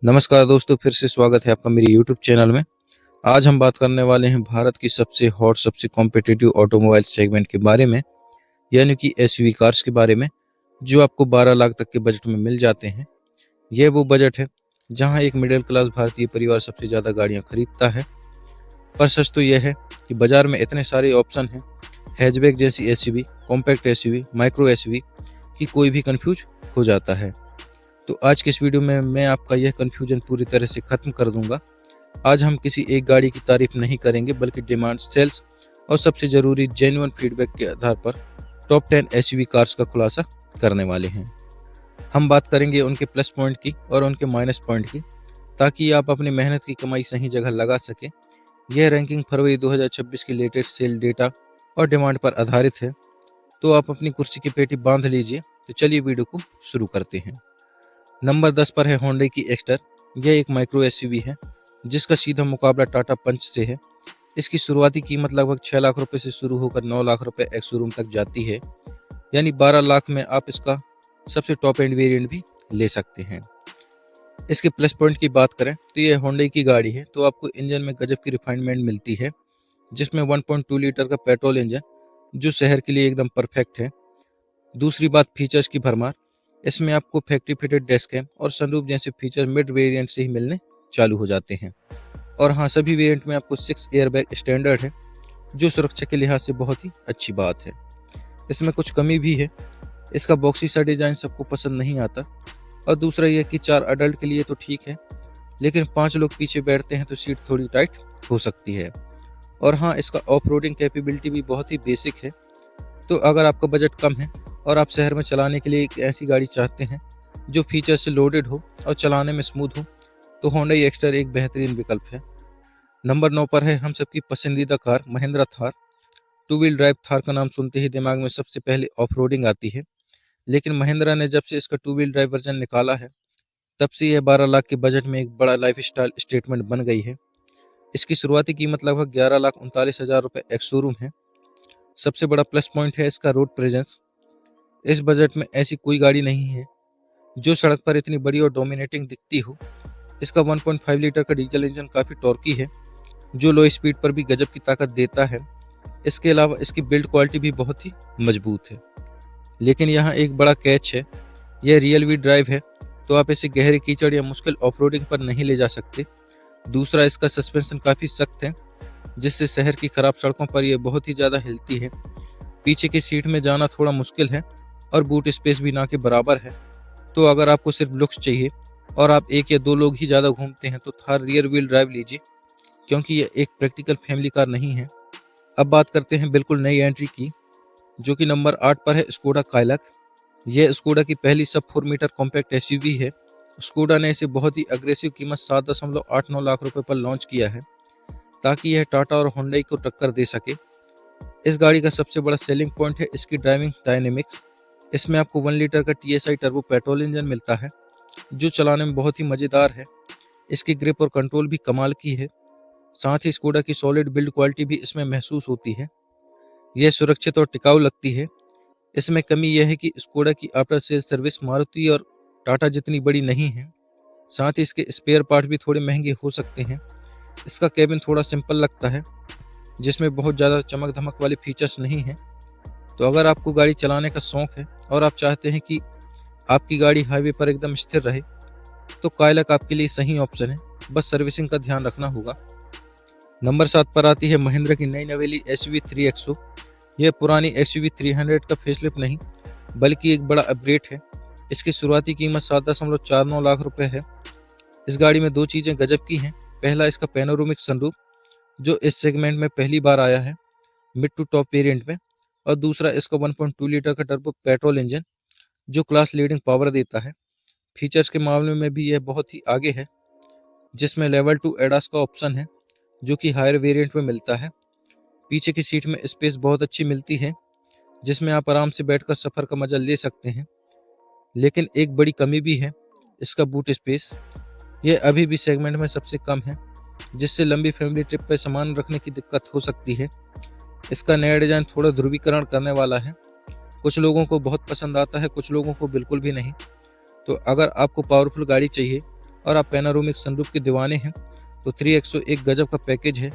नमस्कार दोस्तों, फिर से स्वागत है आपका मेरे YouTube चैनल में। आज हम बात करने वाले हैं भारत की सबसे हॉट, सबसे कॉम्पिटिटिव ऑटोमोबाइल सेगमेंट के बारे में, यानी कि एसयूवी कार्स के बारे में, जो आपको 12 लाख तक के बजट में मिल जाते हैं। यह वो बजट है जहां एक मिडिल क्लास भारतीय परिवार सबसे ज़्यादा गाड़ियां खरीदता है। पर सच तो यह है कि बाजार में इतने सारे ऑप्शन हैं, हैचबैक जैसी SUV, compact SUV, micro SUV, कि कोई भी कंफ्यूज हो जाता है। तो आज के इस वीडियो में मैं आपका यह कन्फ्यूजन पूरी तरह से ख़त्म कर दूंगा। आज हम किसी एक गाड़ी की तारीफ नहीं करेंगे, बल्कि डिमांड, सेल्स और सबसे ज़रूरी जेन्युइन फीडबैक के आधार पर टॉप 10 एसयूवी कार्स का खुलासा करने वाले हैं। हम बात करेंगे उनके प्लस पॉइंट की और उनके माइनस पॉइंट की, ताकि आप अपनी मेहनत की कमाई सही जगह लगा सकें। यह रैंकिंग फरवरी 2026 की लेटेस्ट सेल डेटा और डिमांड पर आधारित है। तो आप अपनी कुर्सी की पेटी बांध लीजिए। तो चलिए वीडियो को शुरू करते हैं। नंबर 10 पर है होंडा की एक्स्टर। यह एक माइक्रो एसयूवी है जिसका सीधा मुकाबला टाटा पंच से है। इसकी शुरुआती कीमत लगभग 6 लाख रुपए से शुरू होकर 9 लाख रुपए एक्स शोरूम तक जाती है, यानी 12 लाख में आप इसका सबसे टॉप एंड वेरिएंट भी ले सकते हैं। इसके प्लस पॉइंट की बात करें तो यह होंडा की गाड़ी है, तो आपको इंजन में गजब की रिफाइनमेंट मिलती है, जिसमें 1.2 लीटर का पेट्रोल इंजन जो शहर के लिए एकदम परफेक्ट है। दूसरी बात, फीचर्स की भरमार। इसमें आपको फैक्ट्री फिटेड डेस्क कैम और सनरूफ जैसे फीचर मिड वेरिएंट से ही मिलने चालू हो जाते हैं। और हाँ, सभी वेरिएंट में आपको 6 एयरबैग स्टैंडर्ड है, जो सुरक्षा के लिहाज से बहुत ही अच्छी बात है। इसमें कुछ कमी भी है, इसका बॉक्सी सा डिजाइन सबको पसंद नहीं आता। और दूसरा यह कि 4 अडल्ट के लिए तो ठीक है, लेकिन 5 लोग पीछे बैठते हैं तो सीट थोड़ी टाइट हो सकती है। और हाँ, इसका ऑफ रोडिंग कैपेबिलिटी भी बहुत ही बेसिक है। तो अगर आपका बजट कम है और आप शहर में चलाने के लिए एक ऐसी गाड़ी चाहते हैं जो फीचर से लोडेड हो और चलाने में स्मूथ हो, तो होंडा एक्स्टर एक बेहतरीन विकल्प है। नंबर 9 पर है हम सबकी पसंदीदा car Mahindra Thar. Two wheel drive Thar का नाम सुनते ही दिमाग में सबसे पहले ऑफ रोडिंग आती है, लेकिन महिंद्रा ने जब से इसका टू व्हील ड्राइव वर्जन निकाला है, तब से यह 12 लाख के बजट में एक बड़ा लाइफ स्टाइल स्टेटमेंट बन गई है। इसकी शुरुआती कीमत लगभग 11,39,000 रुपये एक्स शोरूम है। सबसे बड़ा प्लस पॉइंट है इसका रोड प्रेजेंस। इस बजट में ऐसी कोई गाड़ी नहीं है जो सड़क पर इतनी बड़ी और डोमिनेटिंग दिखती हो। इसका 1.5 लीटर का डीजल इंजन काफ़ी टॉर्की है, जो लो स्पीड पर भी गजब की ताकत देता है। इसके अलावा इसकी बिल्ड क्वालिटी भी बहुत ही मजबूत है। लेकिन यहाँ एक बड़ा कैच है, यह रियल व्हील ड्राइव है, तो आप इसे गहरे कीचड़ या मुश्किल ऑफ रोडिंग पर नहीं ले जा सकते। दूसरा, इसका सस्पेंशन काफ़ी सख्त है, जिससे शहर की खराब सड़कों पर यह बहुत ही ज़्यादा हिलती है। पीछे की सीट में जाना थोड़ा मुश्किल है और बूट स्पेस भी ना के बराबर है। तो अगर आपको सिर्फ लुक्स चाहिए और आप 1 या 2 लोग ही ज़्यादा घूमते हैं, तो थार रियर व्हील ड्राइव लीजिए, क्योंकि यह एक प्रैक्टिकल फैमिली कार नहीं है। अब बात करते हैं बिल्कुल नई एंट्री की, जो कि नंबर 8 पर है स्कोडा कायलक। यह स्कोडा की पहली सब 4 मीटर कॉम्पैक्ट एसयूवी है। स्कोडा ने इसे बहुत ही अग्रेसिव कीमत 7.89 लाख रुपए पर लॉन्च किया है, ताकि यह टाटा और होंडा को टक्कर दे सके। इस गाड़ी का सबसे बड़ा सेलिंग पॉइंट है इसकी ड्राइविंग डायनेमिक्स। इसमें आपको 1 लीटर का TSI टर्बो पेट्रोल इंजन मिलता है, जो चलाने में बहुत ही मज़ेदार है। इसकी ग्रिप और कंट्रोल भी कमाल की है। साथ ही स्कोडा की सॉलिड बिल्ड क्वालिटी भी इसमें महसूस होती है। यह सुरक्षित और टिकाऊ लगती है। इसमें कमी यह है कि स्कोडा की आफ्टर सेल सर्विस मारुति और टाटा जितनी बड़ी नहीं है। साथ ही इसके स्पेयर पार्ट भी थोड़े महंगे हो सकते हैं। इसका केबिन थोड़ा सिंपल लगता है, जिसमें बहुत ज़्यादा चमक धमक वाले फीचर्स नहीं हैं। तो अगर आपको गाड़ी चलाने का शौक है और आप चाहते हैं कि आपकी गाड़ी हाईवे पर एकदम स्थिर रहे, तो कायलक आपके लिए सही ऑप्शन है। बस सर्विसिंग का ध्यान रखना होगा। नंबर 7 पर आती है महिंद्रा की नई नवेली एसयूवी 3XO। यह पुरानी एसयूवी 300 का फेसलिफ्ट नहीं, बल्कि एक बड़ा अपग्रेड है। इसकी शुरुआती कीमत 7.49 लाख रुपए है। इस गाड़ी में 2 चीज़ें गजब की हैं। पहला, इसका पैनोरामिक सनरूफ, जो इस सेगमेंट में पहली बार आया है मिड टू टॉप वेरिएंट में। और दूसरा, इसका 1.2 लीटर का टर्बो पेट्रोल इंजन, जो क्लास लीडिंग पावर देता है। फीचर्स के मामले में भी यह बहुत ही आगे है, जिसमें लेवल 2 एडास का ऑप्शन है, जो कि हायर वेरिएंट में मिलता है। पीछे की सीट में स्पेस बहुत अच्छी मिलती है, जिसमें आप आराम से बैठकर सफ़र का मजा ले सकते हैं। लेकिन एक बड़ी कमी भी है, इसका बूट स्पेस। यह अभी भी सेगमेंट में सबसे कम है, जिससे लंबी फैमिली ट्रिप पर सामान रखने की दिक्कत हो सकती है। इसका नया डिज़ाइन थोड़ा ध्रुवीकरण करने वाला है। कुछ लोगों को बहुत पसंद आता है, कुछ लोगों को बिल्कुल भी नहीं। तो अगर आपको पावरफुल गाड़ी चाहिए और आप पैनारोमिक सनरूफ के दीवाने हैं तो 3XO एक गजब का पैकेज है,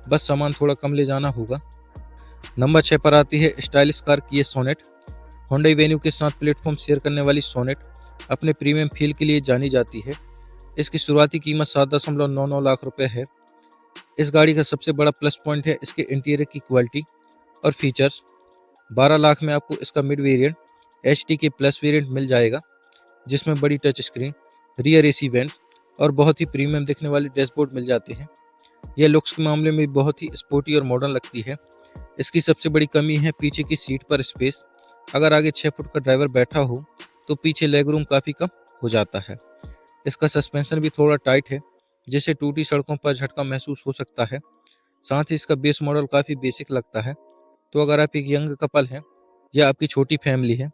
बस सामान थोड़ा कम ले जाना होगा। नंबर 6 पर आती है स्टाइलिश कार किया सोनेट। होंडा वेन्यू के साथ प्लेटफॉर्म शेयर करने वाली सोनेट अपने प्रीमियम फील के लिए जानी जाती है। इसकी शुरुआती कीमत 7.99 लाख रुपए है। इस गाड़ी का सबसे बड़ा प्लस पॉइंट है इसके इंटीरियर की क्वालिटी और फीचर्स। 12 लाख में आपको इसका मिड वेरिएंट HT के प्लस वेरिएंट मिल जाएगा, जिसमें बड़ी touch screen, rear AC went और बहुत ही प्रीमियम दिखने वाली डैशबोर्ड मिल जाते हैं। यह लुक्स के मामले में बहुत ही स्पोर्टी और मॉडर्न लगती है। इसकी सबसे बड़ी कमी है पीछे की सीट पर स्पेस। अगर आगे 6 फुट का ड्राइवर बैठा हो तो पीछे लेग रूम काफ़ी कम हो जाता है। इसका सस्पेंशन भी थोड़ा टाइट है, जिससे टूटी सड़कों पर झटका महसूस हो सकता है। साथ ही इसका बेस मॉडल काफ़ी बेसिक लगता है। तो अगर आप एक यंग कपल हैं या आपकी छोटी फैमिली है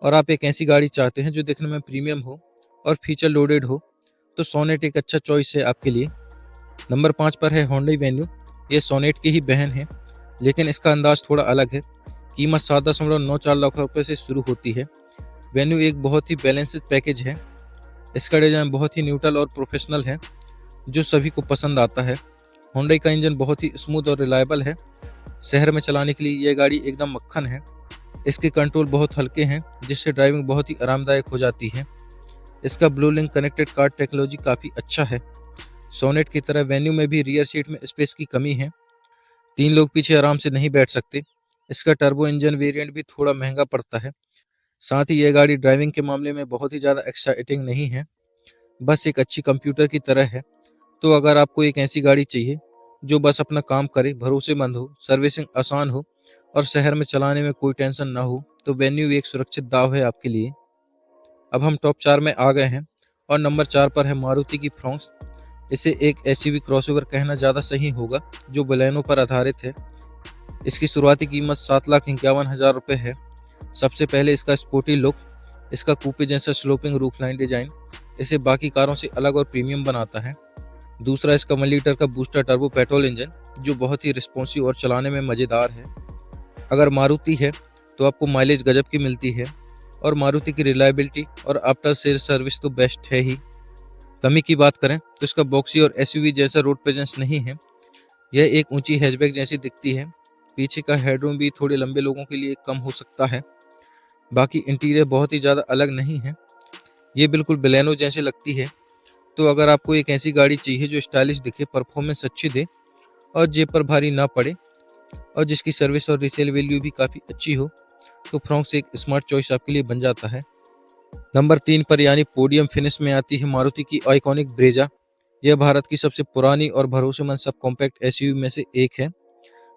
और आप एक ऐसी गाड़ी चाहते हैं जो दिखने में प्रीमियम हो और फीचर लोडेड हो, तो सोनेट एक अच्छा चॉइस है आपके लिए। नंबर 5 पर है होंडा वेन्यू। ये सोनेट की ही बहन है, लेकिन इसका अंदाज थोड़ा अलग है। कीमत 7.94 लाख रुपए से शुरू होती है। वेन्यू एक बहुत ही बैलेंस्ड पैकेज है। इसका डिजाइन बहुत ही न्यूट्रल और प्रोफेशनल है, जो सभी को पसंद आता है। होंडा का इंजन बहुत ही स्मूथ और रिलायबल है। शहर में चलाने के लिए यह गाड़ी एकदम मक्खन है। इसके कंट्रोल बहुत हल्के हैं, जिससे ड्राइविंग बहुत ही आरामदायक हो जाती है। इसका blue link connected car technology काफ़ी अच्छा है। सोनेट की तरह वेन्यू में भी रियर सीट में स्पेस की कमी है। 3 लोग पीछे आराम से नहीं बैठ सकते। इसका टर्बो इंजन वेरिएंट भी थोड़ा महंगा पड़ता है। साथ ही यह गाड़ी ड्राइविंग के मामले में बहुत ही ज़्यादा एक्साइटिंग नहीं है, बस एक अच्छी कंप्यूटर की तरह है। तो अगर आपको एक ऐसी गाड़ी चाहिए जो बस अपना काम करे, भरोसेमंद हो, सर्विसिंग आसान हो और शहर में चलाने में कोई टेंशन ना हो, तो वेन्यू एक सुरक्षित दाव है आपके लिए। अब हम टॉप 4 में आ गए हैं और नंबर 4 पर है मारुति की फ्रॉन्क्स। इसे एक SUV क्रॉसओवर कहना ज़्यादा सही होगा, जो बलेनो पर आधारित है। इसकी शुरुआती कीमत 7,51,000 रुपये है। सबसे पहले इसका स्पोर्टी लुक, इसका कूपे जैसा स्लोपिंग रूफलाइन डिजाइन इसे बाकी कारों से अलग और प्रीमियम बनाता है। दूसरा, इसका 1 लीटर का बूस्टर टर्बो पेट्रोल इंजन, जो बहुत ही रिस्पॉन्सिव और चलाने में मज़ेदार है। अगर मारुति है तो आपको माइलेज गजब की मिलती है और मारुति की रिलायबिलिटी और आफ्टर सेल सर्विस तो बेस्ट है ही। कमी की बात करें तो इसका बॉक्सी और SUV जैसा रोड प्रेजेंस नहीं है। यह एक ऊंची हैचबैक जैसी दिखती है। पीछे का हेडरूम भी थोड़े लंबे लोगों के लिए कम हो सकता है। बाकी इंटीरियर बहुत ही ज़्यादा अलग नहीं है, ये बिल्कुल बलेनो जैसे लगती है। तो अगर आपको एक ऐसी गाड़ी चाहिए जो स्टाइलिश दिखे, परफॉर्मेंस अच्छी दे और जेब पर भारी ना पड़े और जिसकी सर्विस और रीसेल वैल्यू भी काफ़ी अच्छी हो, तो फ्रॉन्क्स एक स्मार्ट चॉइस आपके लिए बन जाता है। नंबर 3 पर यानी पोडियम फिनिश में आती है मारुति की आइकॉनिक ब्रेजा। यह भारत की सबसे पुरानी और भरोसेमंद सब कॉम्पैक्ट SUV में से एक है।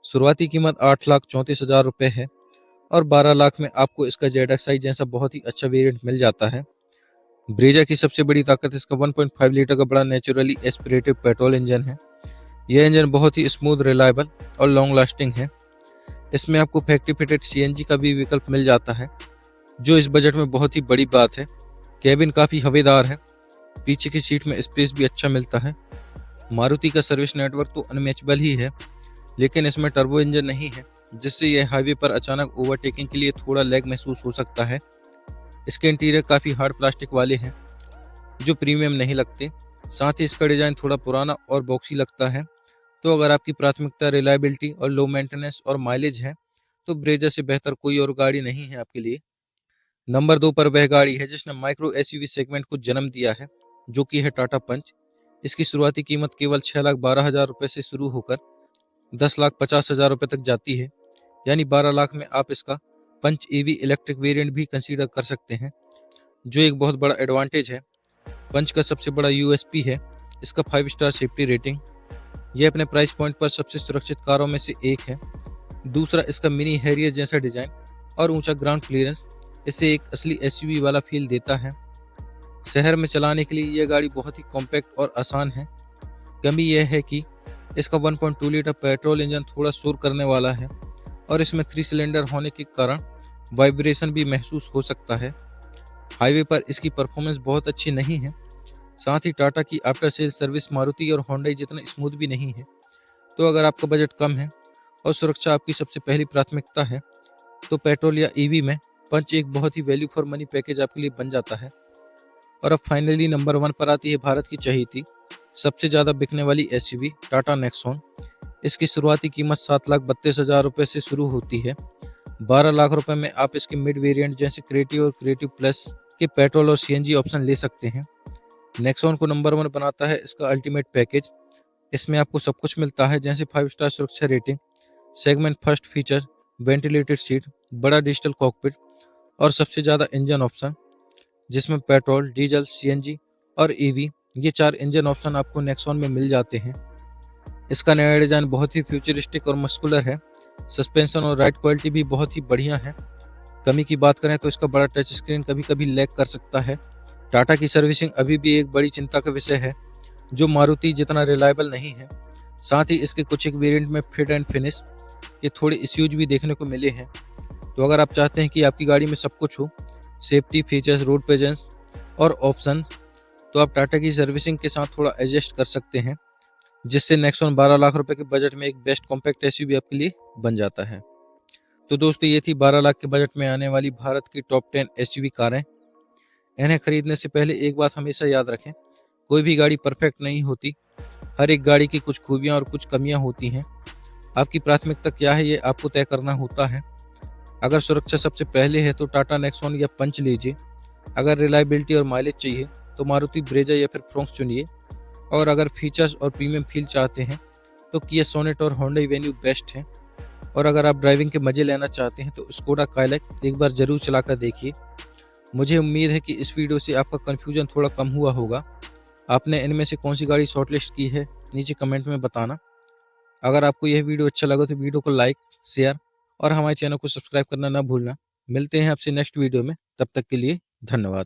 शुरुआती कीमत 8,34,000 रुपये है और 12 लाख में आपको इसका ZXi जैसा बहुत ही अच्छा वेरिएंट मिल जाता है। ब्रेजा की सबसे बड़ी ताकत इसका 1.5 लीटर का बड़ा नेचुरली एस्पिरेटेड पेट्रोल इंजन है। यह इंजन बहुत ही स्मूथ, रिलायबल और लॉन्ग लास्टिंग है। इसमें आपको फैक्ट्री फिटेड CNG का भी विकल्प मिल जाता है, जो इस बजट में बहुत ही बड़ी बात है। कैबिन काफ़ी हवादार है, पीछे की सीट में स्पेस भी अच्छा मिलता है। मारुति का सर्विस नेटवर्क तो अनमैचेबल ही है, लेकिन इसमें टर्बो इंजन नहीं है, जिससे यह हाईवे पर अचानक ओवरटेकिंग के लिए थोड़ा लैग महसूस हो सकता है। इसके इंटीरियर काफ़ी हार्ड प्लास्टिक वाले हैं, जो प्रीमियम नहीं लगते। साथ ही इसका डिज़ाइन थोड़ा पुराना और बॉक्सी लगता है। तो अगर आपकी प्राथमिकता रिलायबिलिटी और लो मेंटेनेंस और माइलेज है, तो ब्रेजा से बेहतर कोई और गाड़ी नहीं है आपके लिए। नंबर 2 पर वह गाड़ी है जिसने माइक्रो SUV सेगमेंट को जन्म दिया है, जो कि है टाटा पंच। इसकी शुरुआती कीमत केवल 6,12,000 रुपये से शुरू होकर 10,50,000 रुपये तक जाती है। यानी 12 लाख में आप इसका पंच EV इलेक्ट्रिक वेरिएंट भी कंसीडर कर सकते हैं, जो एक बहुत बड़ा एडवांटेज है। पंच का सबसे बड़ा USP है इसका 5 स्टार सेफ्टी रेटिंग। यह अपने प्राइस पॉइंट पर सबसे सुरक्षित कारों में से एक है। दूसरा, इसका मिनी हैरियर जैसा डिज़ाइन और ऊंचा ग्राउंड क्लियरेंस इसे एक असली SUV वाला फील देता है। शहर में चलाने के लिए यह गाड़ी बहुत ही कॉम्पैक्ट और आसान है। कमी यह है कि इसका 1.2 लीटर पेट्रोल इंजन थोड़ा शोर करने वाला है और इसमें 3 सिलेंडर होने के कारण वाइब्रेशन भी महसूस हो सकता है। हाईवे पर इसकी परफॉर्मेंस बहुत अच्छी नहीं है। साथ ही टाटा की आफ्टर सेल सर्विस मारुति और होंडा जितना स्मूथ भी नहीं है। तो अगर आपका बजट कम है और सुरक्षा आपकी सबसे पहली प्राथमिकता है, तो पेट्रोल या EV में पंच एक बहुत ही वैल्यू फॉर मनी पैकेज आपके लिए बन जाता है। और अब फाइनली नंबर 1 पर आती है भारत की चहेती सबसे ज़्यादा बिकने वाली एसयूवी टाटा नेक्सॉन। इसकी शुरुआती कीमत 7,32,000 रुपये से शुरू होती है। 12 लाख रुपए में आप इसके मिड वेरिएंट जैसे क्रिएटिव और क्रिएटिव प्लस के पेट्रोल और सीएनजी ऑप्शन ले सकते हैं। नेक्सॉन को नंबर 1 बनाता है इसका अल्टीमेट पैकेज। इसमें आपको सब कुछ मिलता है जैसे 5 स्टार सुरक्षा rating, segment first feature, ventilated seat, बड़ा डिजिटल कॉकपिट और सबसे ज़्यादा इंजन ऑप्शन, जिसमें पेट्रोल, डीजल, सीएनजी और ईवी ये 4 इंजन ऑप्शन आपको नेक्सॉन में मिल जाते हैं। इसका नया डिज़ाइन बहुत ही फ्यूचरिस्टिक और मस्कुलर है। सस्पेंशन और राइड क्वालिटी भी बहुत ही बढ़िया है। कमी की बात करें तो इसका बड़ा टच स्क्रीन कभी कभी लैग कर सकता है। टाटा की सर्विसिंग अभी भी एक बड़ी चिंता का विषय है, जो मारुति जितना रिलायबल नहीं है। साथ ही इसके कुछ एक वेरिएंट में फिट एंड फिनिश के थोड़े इश्यूज भी देखने को मिले हैं। तो अगर आप चाहते हैं कि आपकी गाड़ी में सब कुछ हो, सेफ्टी फीचर्स, रोड प्रेजेंस और ऑप्शन, तो आप टाटा की सर्विसिंग के साथ थोड़ा एडजस्ट कर सकते हैं, जिससे नेक्सॉन 12 लाख रुपए के बजट में एक बेस्ट कॉम्पैक्ट एसयूवी आपके लिए बन जाता है। तो दोस्तों, ये थी 12 लाख के बजट में आने वाली भारत की टॉप 10 एसयूवी कारें। इन्हें खरीदने से पहले एक बात हमेशा याद रखें, कोई भी गाड़ी परफेक्ट नहीं होती। हर एक गाड़ी की कुछ खूबियां और कुछ कमियां होती हैं। आपकी प्राथमिकता क्या है, ये आपको तय करना होता है। अगर सुरक्षा सबसे पहले है तो टाटा नेक्सॉन या पंच लीजिए। अगर रिलायबिलिटी और माइलेज चाहिए तो मारुति ब्रेजा या फिर फ्रोंक्स चुनिए। और अगर फीचर्स और प्रीमियम फील चाहते हैं तो किया सोनेट और होंडा वेन्यू बेस्ट है। और अगर आप ड्राइविंग के मजे लेना चाहते हैं तो स्कोडा काइलैक एक बार जरूर चलाकर देखिए। मुझे उम्मीद है कि इस वीडियो से आपका कन्फ्यूजन थोड़ा कम हुआ होगा। आपने इनमें से कौन सी गाड़ी शॉर्टलिस्ट की है, नीचे कमेंट में बताना। अगर आपको यह वीडियो अच्छा लगा तो वीडियो को लाइक, शेयर और हमारे चैनल को सब्सक्राइब करना ना भूलना। मिलते हैं आपसे नेक्स्ट वीडियो में, तब तक के लिए धन्यवाद।